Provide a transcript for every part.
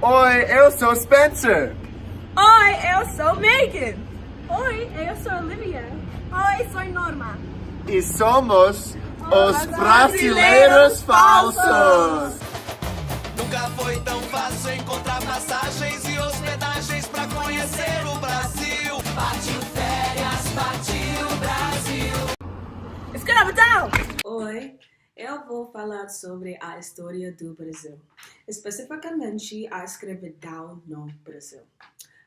Oi, eu sou Spencer. Oi, eu sou Megan. Oi, eu sou Olivia. Oi, sou Norma. E somos os Brasileiros Falsos. Nunca foi tão fácil encontrar passagens e hospedagens pra conhecer o Brasil. Partiu férias, partiu Brasil. Escravidão! Oi, eu vou falar sobre a história do Brasil, especificamente a escravidão no Brasil.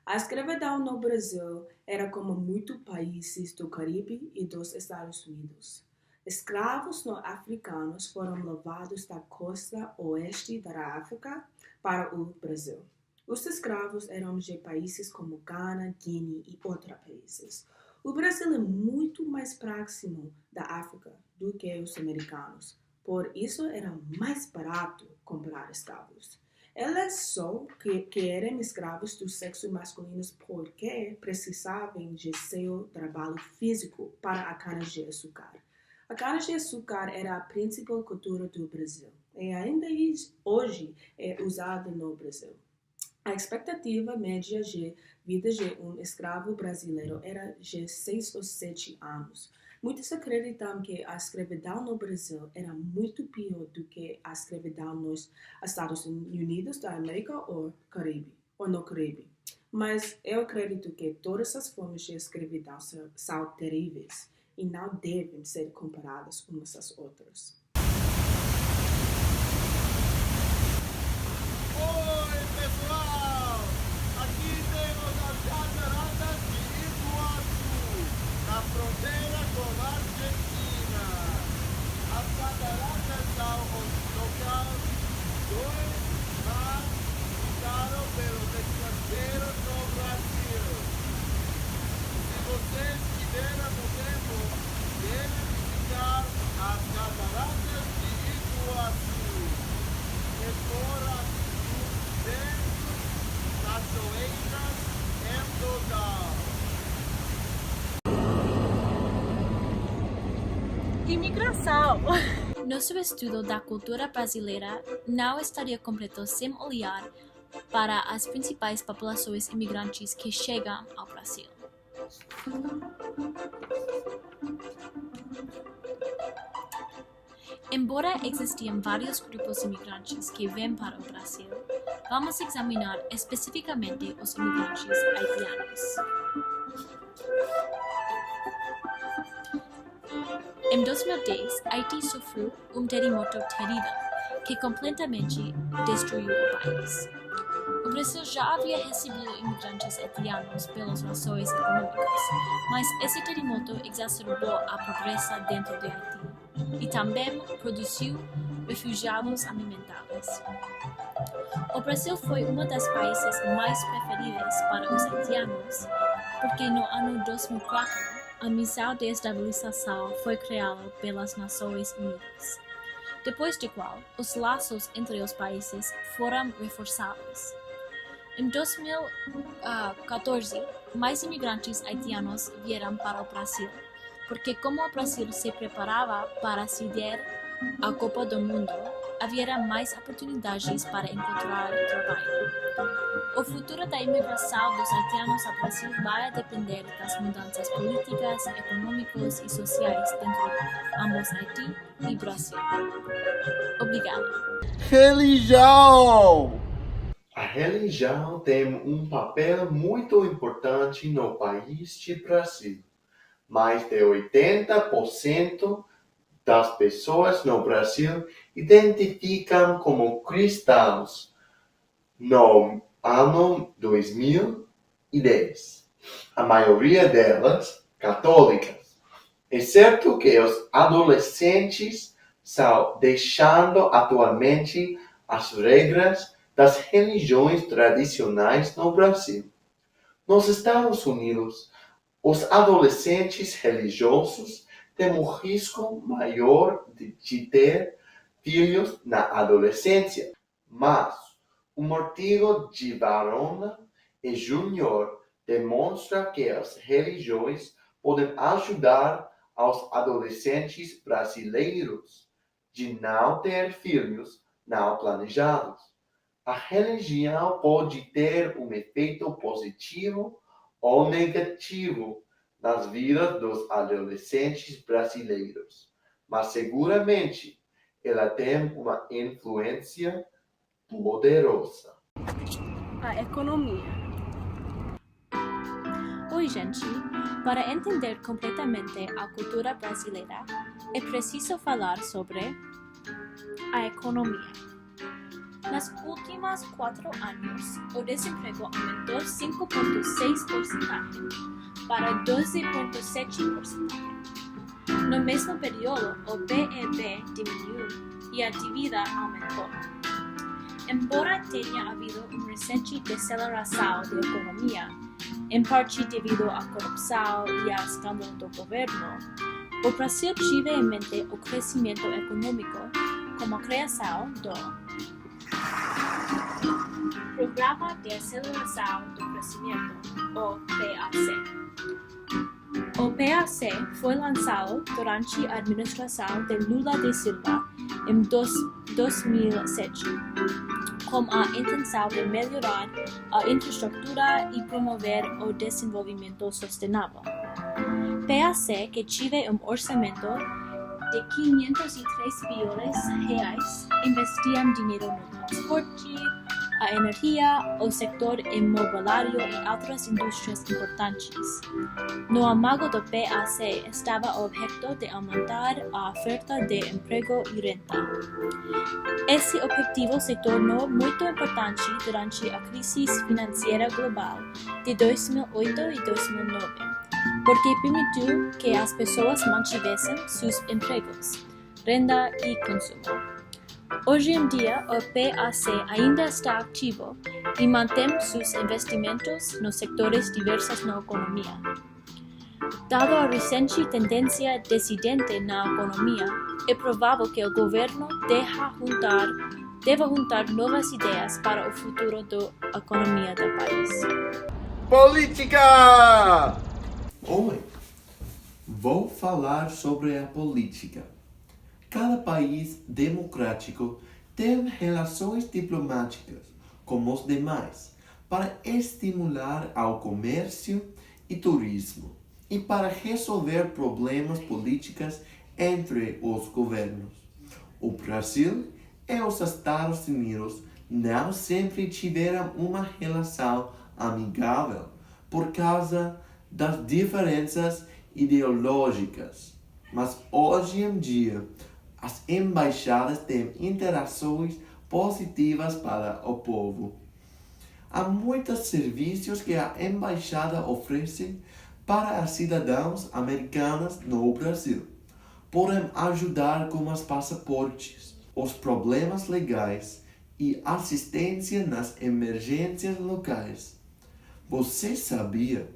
A escravidão no Brasil era como muitos países do Caribe e dos Estados Unidos. Escravos africanos foram levados da costa oeste da África para o Brasil. Os escravos eram de países como Ghana, Guiné e outros países. O Brasil é muito mais próximo da África do que os americanos, por isso era mais barato comprar escravos. Eles só querem escravos do sexo masculino porque precisavam de seu trabalho físico para a cana-de-açúcar. A cana-de-açúcar era a principal cultura do Brasil e ainda hoje é usada no Brasil. A expectativa média de vida de um escravo brasileiro era de 6 ou 7 anos. Muitos acreditam que a escravidão no Brasil era muito pior do que a escravidão nos Estados Unidos da América ou no Caribe. Mas eu acredito que todas as formas de escravidão são terríveis e não devem ser comparadas umas às outras. Oi, pessoal! Aqui temos as cataratas de Iguaçu, na fronteira com a Argentina. As cataratas são os locais mais visitados pelos estrangeiros no Brasil. Se vocês tiverem no tempo, devem visitar as cataratas de Iguaçu. Fora ventos, cachoeiras em total. Imigração. Nosso estudo da cultura brasileira não estaria completo sem olhar para as principais populações imigrantes que chegam ao Brasil. Embora existiam vários grupos imigrantes que vêm para o Brasil, vamos examinar especificamente os imigrantes haitianos. Em 2010, Haiti sofreu um terremoto terrível que completamente destruiu o país. O Brasil já havia recebido imigrantes haitianos pelas razões econômicas, mas esse terremoto exacerbou a pobreza dentro de Haiti e também produziu refugiados alimentares. O Brasil foi um dos países mais preferidos para os haitianos, porque no ano 2004, a Missão de Estabilização foi criada pelas Nações Unidas, depois de qual os laços entre os países foram reforçados. Em 2014, mais imigrantes haitianos vieram para o Brasil, porque como o Brasil se preparava para sediar a Copa do Mundo, havia mais oportunidades para encontrar trabalho. O futuro da imigração dos haitianos ao Brasil vai depender das mudanças políticas, econômicas e sociais dentro de ambos Haiti e Brasil. Obrigada. Religião. A religião tem um papel muito importante no país de Brasil. Mais de 80% das pessoas no Brasil identificam como cristãos no ano 2010. A maioria delas católicas. É certo que os adolescentes estão deixando atualmente as regras das religiões tradicionais no Brasil. Nos Estados Unidos, os adolescentes religiosos têm um risco maior de ter filhos na adolescência, mas um artigo de Varona e Júnior demonstra que as religiões podem ajudar aos adolescentes brasileiros de não ter filhos não planejados. A religião pode ter um efeito positivo ou negativo nas vidas dos adolescentes brasileiros, mas seguramente ela tem uma influência poderosa. A economia. Oi, gente! Para entender completamente a cultura brasileira, é preciso falar sobre a economia. Nas últimas 4 anos, o desemprego aumentou 5,6% para 12,7%. No mesmo período, o PIB diminuiu e a dívida aumentou. Embora tenha havido uma recente deceleração da economia, em parte devido à corrupção e ao escândalo do governo, o Brasil teve em mente o crescimento econômico como a criação do Programa de Aceleração do Crescimento, o PAC. O PAC foi lançado durante a administração de Lula da Silva em 2007, com a intenção de melhorar a infraestrutura e promover o desenvolvimento sustentável. PAC, que teve um orçamento de 503 bilhões de reais, investia dinheiro no transporte, a energia, o setor imobiliário e outras indústrias importantes. No âmago do PAC estava o objetivo de aumentar a oferta de emprego e renda. Esse objetivo se tornou muito importante durante a crise financeira global de 2008 e 2009, porque permitiu que as pessoas mantivessem seus empregos, renda e consumo. Hoje em dia, o PAC ainda está ativo e mantém seus investimentos nos sectores diversos na economia. Dado a recente tendência descendente na economia, é provável que o governo deva juntar novas ideias para o futuro da economia do país. Política! Oi, vou falar sobre a política. Cada país democrático tem relações diplomáticas com os demais para estimular ao comércio e turismo e para resolver problemas políticos entre os governos. O Brasil e os Estados Unidos não sempre tiveram uma relação amigável por causa das diferenças ideológicas, mas hoje em dia as embaixadas têm interações positivas para o povo. Há muitos serviços que a embaixada oferece para os cidadãos americanos no Brasil. Podem ajudar com os passaportes, os problemas legais e assistência nas emergências locais. Você sabia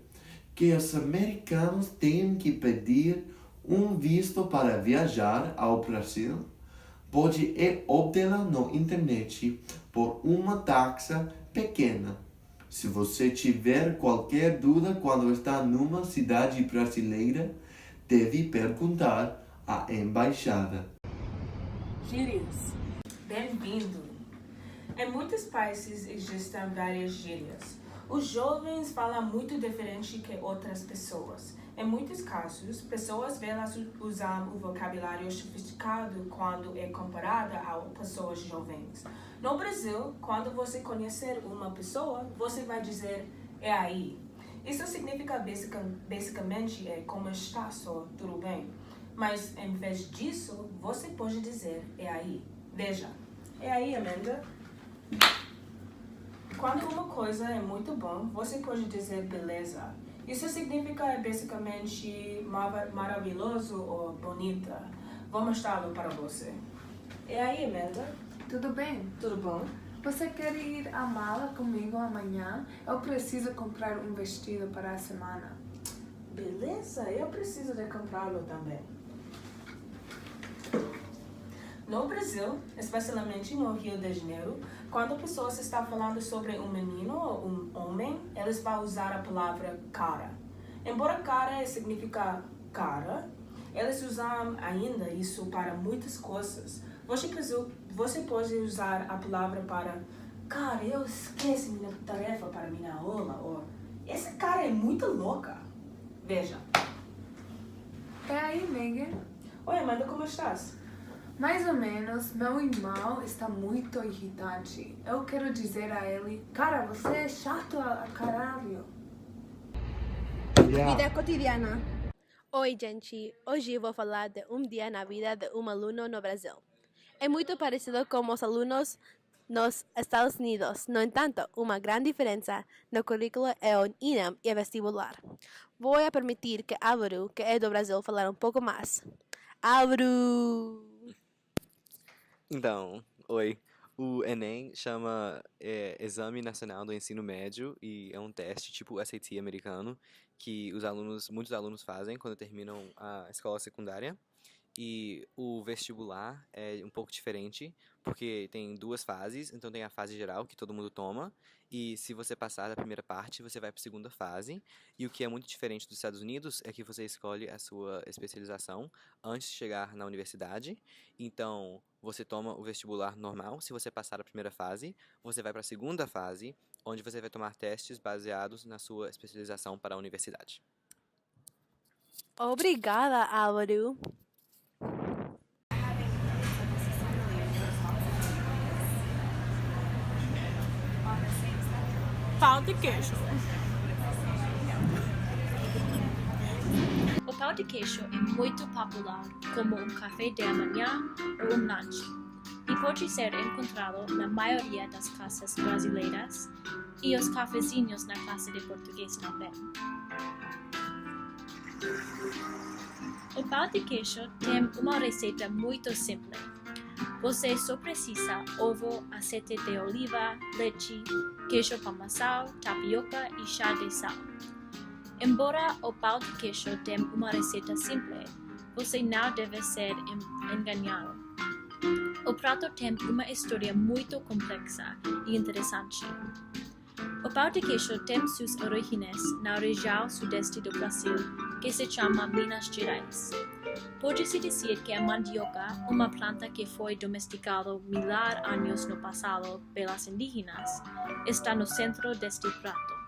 que os americanos têm que pedir um visto para viajar ao Brasil? Pode obtê-la na internet por uma taxa pequena. Se você tiver qualquer dúvida quando está numa cidade brasileira, deve perguntar à embaixada. Gírias. Bem-vindo! Em muitos países existem várias gírias. Os jovens falam muito diferente que outras pessoas. Em muitos casos, pessoas velhas usam o vocabulário sofisticado quando é comparada a pessoas jovens. No Brasil, quando você conhecer uma pessoa, você vai dizer "é aí". Isso significa basicamente como está, só tudo bem. Mas em vez disso, você pode dizer "é aí". Veja, "é aí, Amanda". Quando uma coisa é muito bom, você pode dizer "beleza". Isso significa basicamente maravilhoso ou bonita. Vou mostrá-lo para você. "É aí, Amanda". Tudo bem? Tudo bom? Você quer ir à mala comigo amanhã? Eu preciso comprar um vestido para a semana. Beleza, eu preciso de comprá-lo também. No Brasil, especialmente no Rio de Janeiro, quando pessoas estão falando sobre um menino ou um homem, eles vão usar a palavra cara. Embora cara significa cara, eles usam ainda isso para muitas coisas. Você pode usar a palavra para Cara, eu esqueci minha tarefa para minha aula. Essa cara é muito louca. Veja. E aí, Megan? Oi, Amanda, como estás? Mais ou menos, meu irmão está muito irritante. Eu quero dizer a ele, cara, você é chato a caralho. Vida cotidiana. Oi, gente. Hoje eu vou falar de dia na vida de aluno no Brasil. É muito parecido com os alunos nos Estados Unidos. No entanto, uma grande diferença no currículo é o INEM e o vestibular. Vou permitir que Álvaro, que é do Brasil, falar um pouco mais. Álvaro! Então, oi. O Enem chama Exame Nacional do Ensino Médio e é um teste tipo SAT americano que muitos alunos fazem quando terminam a escola secundária. E o vestibular é um pouco diferente, porque tem duas fases. Então tem a fase geral, que todo mundo toma, e se você passar da primeira parte, você vai para a segunda fase. E o que é muito diferente dos Estados Unidos é que você escolhe a sua especialização antes de chegar na universidade. Então, você toma o vestibular normal. Se você passar a primeira fase, você vai para a segunda fase, onde você vai tomar testes baseados na sua especialização para a universidade. Obrigada, Álvaro. Pão de queijo. O pão de queijo é muito popular como um café da manhã ou um lanche e pode ser encontrado na maioria das casas brasileiras e os cafezinhos na classe de português também. O pão de queijo tem uma receita muito simples. Você só precisa ovo, azeite de oliva, leite, queijo parmesão, tapioca e chá de sal. Embora o pão de queijo tenha uma receita simples, você não deve ser enganado. O prato tem uma história muito complexa e interessante. O pão de queijo tem suas origens na região sudeste do Brasil, que se chama Minas Gerais. Pode-se dizer que a mandioca, uma planta que foi domesticada milhares de anos no passado pelas indígenas, está no centro deste prato.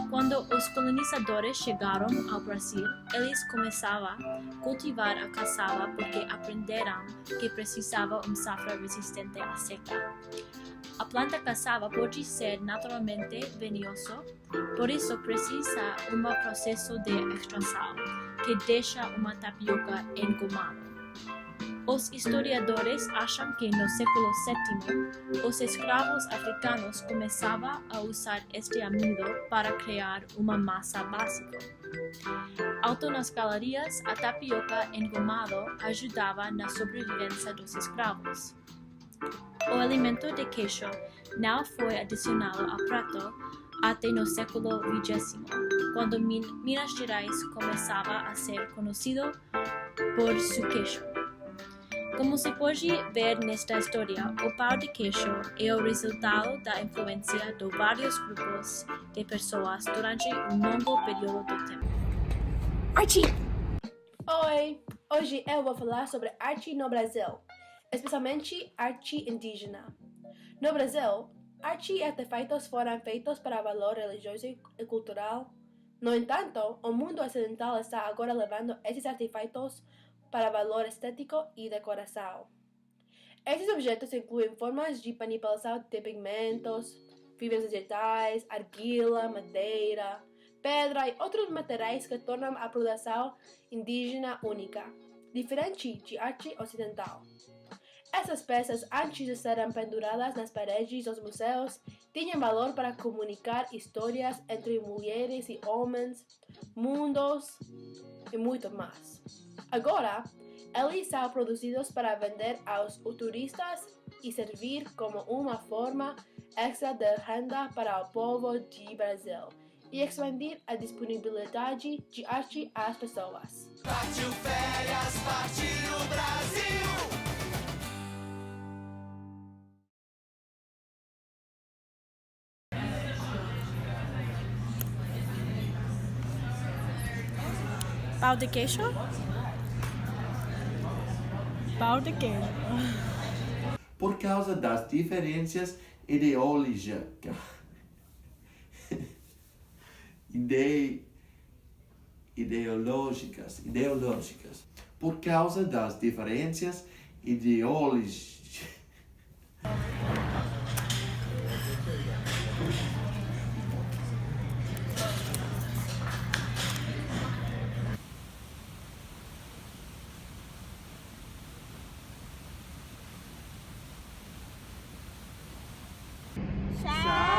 Quando os colonizadores chegaram ao Brasil, eles começaram a cultivar a caçava porque aprenderam que precisava safra resistente à seca. A planta caçava pode ser naturalmente venenosa, por isso precisa processo de extração, que deixa uma tapioca engomada. Os historiadores acham que no século VII, os escravos africanos começavam a usar este amido para criar uma massa básica. Alto nas calorias, a tapioca engomada ajudava na sobrevivência dos escravos. O alimento de queijo não foi adicionado ao prato até no século XX, quando Minas Gerais começava a ser conhecido por seu queijo. Como se pode ver nesta história, o pão de queijo é o resultado da influência de vários grupos de pessoas durante longo período de tempo. Arte! Oi! Hoje eu vou falar sobre arte no Brasil, especialmente arte indígena. No Brasil, arte e artefatos foram feitos para valor religioso e cultural. No entanto, o mundo ocidental está agora levando esses artefatos para valor estético e decoração. Esses objetos incluem formas de manipulação de pigmentos, fibras vegetais, argila, madeira, pedra e outros materiais que tornam a produção indígena única, diferente de arte ocidental. Essas peças, antes de serem penduradas nas paredes dos museus, tinham valor para comunicar histórias entre mulheres e homens, mundos e muito mais. Agora, eles são produzidos para vender aos turistas e servir como uma forma extra de renda para o povo de Brasil e expandir a disponibilidade de arte às pessoas. Partiu férias, partiu Brasil! Pão de queijo? Pão de queijo. Por causa das diferenças ideológica. Ideológicas, por causa das diferenças ideológicas. Tchau!